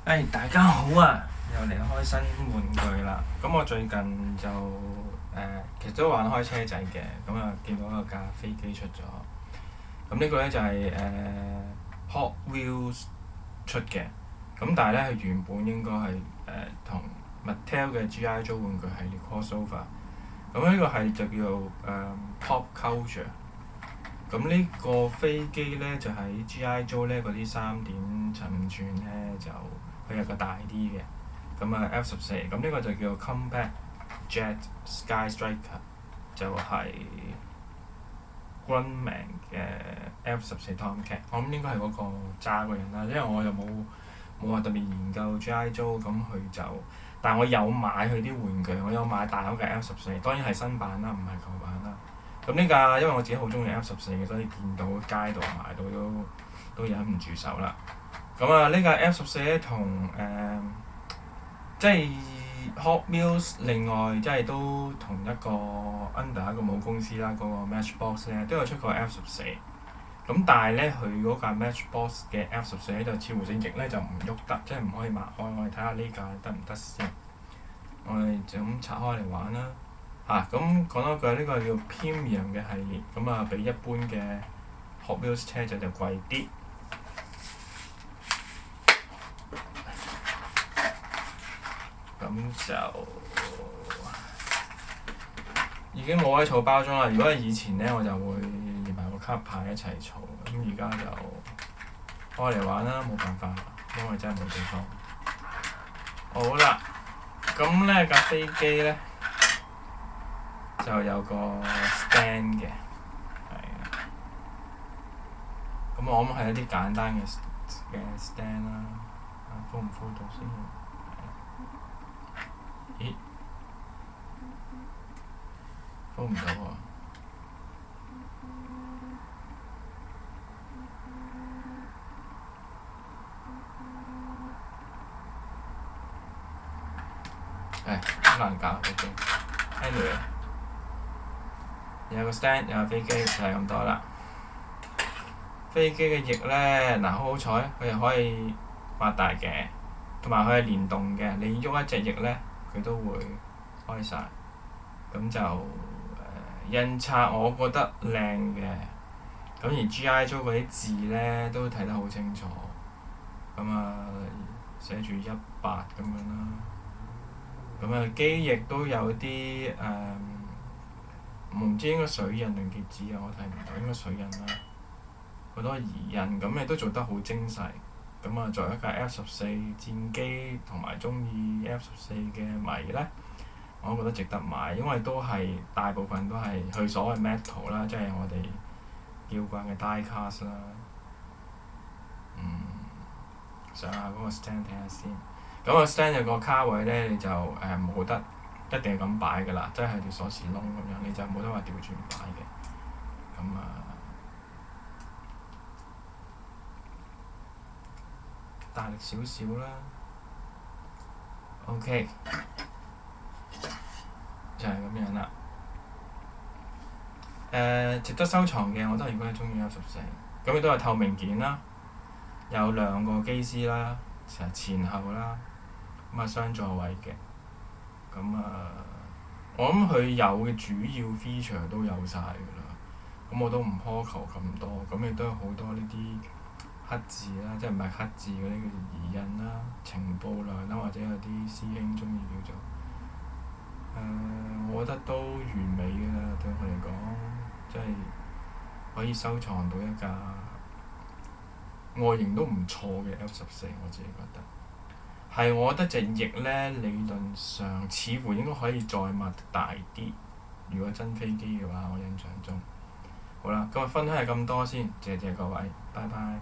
大家好啊！又嚟開新玩具啦。咁我最近就其實都玩開車仔嘅，咁啊見到有架飛機出咗。咁呢個咧就係Hot Wheels 出嘅。咁但係咧，佢原本應該係同 Mattel 嘅 G.I. Joe 玩具系列 crossover。咁呢個系列就叫做Pop Culture。咁呢個飛機咧就喺 G.I. Joe 咧嗰啲3.75寸咧就佢有個大啲嘅，咁啊 F14，咁呢個就叫做 Combat Jet Sky Striker，就係 Grumman 嘅 F14 Tomcat。我諗應該係嗰個揸嗰人啦，因為我又冇話特別研究 G.I. Joe，咁佢就，但係我有買佢啲玩具，我有買大嗰嘅 F14，當然係新版啦，唔係舊版啦。咁呢架因為我自己好中意 F14嘅，所以見到街度買到都忍唔住手啦。咁啊，呢架 F14咧同即係 Hot Wheels 另外即係都同一個 under 一個母公司啦，嗰個 Matchbox 咧都有出過 F14。咁但係咧，佢嗰架 Matchbox 嘅 F14咧就似乎隻翼咧就唔喐得，即係唔可以擘開。我哋睇下呢架得唔得先。我哋就咁拆開嚟玩啦。咁講多句，呢個叫 Premium 嘅系列，咁啊比一般嘅 Hot Wheels 車仔就貴啲。咁就已經冇喺儲包裝啦。如果係以前咧，我就會連埋個卡牌一齊儲。咁而家就開嚟玩啦，冇辦法，因為真係冇地方。好啦，咁咧架飛機咧就有個 stand 嘅，係啊。咁我諗係一啲簡單嘅 stand 啦。敷唔敷到先？咦？敷唔到喎。好難搞飛機。Anyway， 有個 stand， 有個飛機，就係咁多啦。飛機嘅翼咧，好彩，佢係可以擘大嘅，同埋佢係連動嘅。你喐一隻翼咧，佢都會開晒。咁就印刷我覺得靚嘅。咁而 G.I. Joe 嗰啲字咧都睇得好清楚。咁啊，寫住18咁樣啦。咁啊，機翼都有啲我唔知應該水印定貼紙啊，我睇唔到，應該水印啦。好多疑印，咁亦都做得好精細。咁啊，作為一架 F14 戰機同埋中意 F14 嘅迷咧，我覺得值得買，因為都係大部分都係佢所謂 metal 啦，即係我哋叫慣嘅 die cast 啦。上下嗰個 stand 睇下先。咁個 stand 有個卡位咧，你就冇得一定係咁擺㗎啦，即係條鎖匙窿咁樣，你就冇得話調轉擺嘅。咁大力少少啦。OK， 就係咁樣啦。值得收藏嘅，我都係如果你中意 F14，咁亦都係透明件啦，有2個機師啦，成日前後啦，咁啊雙座位嘅。咁我諗佢有嘅主要 feature 都有晒㗎啦。咁我都唔苛求咁多，咁亦都有好多呢啲黑字啦，即係唔係黑字嗰啲叫做疑印啦、情報量啦，或者有啲師兄中意叫做我覺得都完美㗎啦，對我嚟講，即係可以收藏到一架外形都唔錯嘅 F14，我自己覺得。係，我覺得隻翼咧理論上似乎應該可以再擘大啲，如果真飛機嘅話，我印象中。好啦，今日分享係咁多先，謝謝各位，拜拜。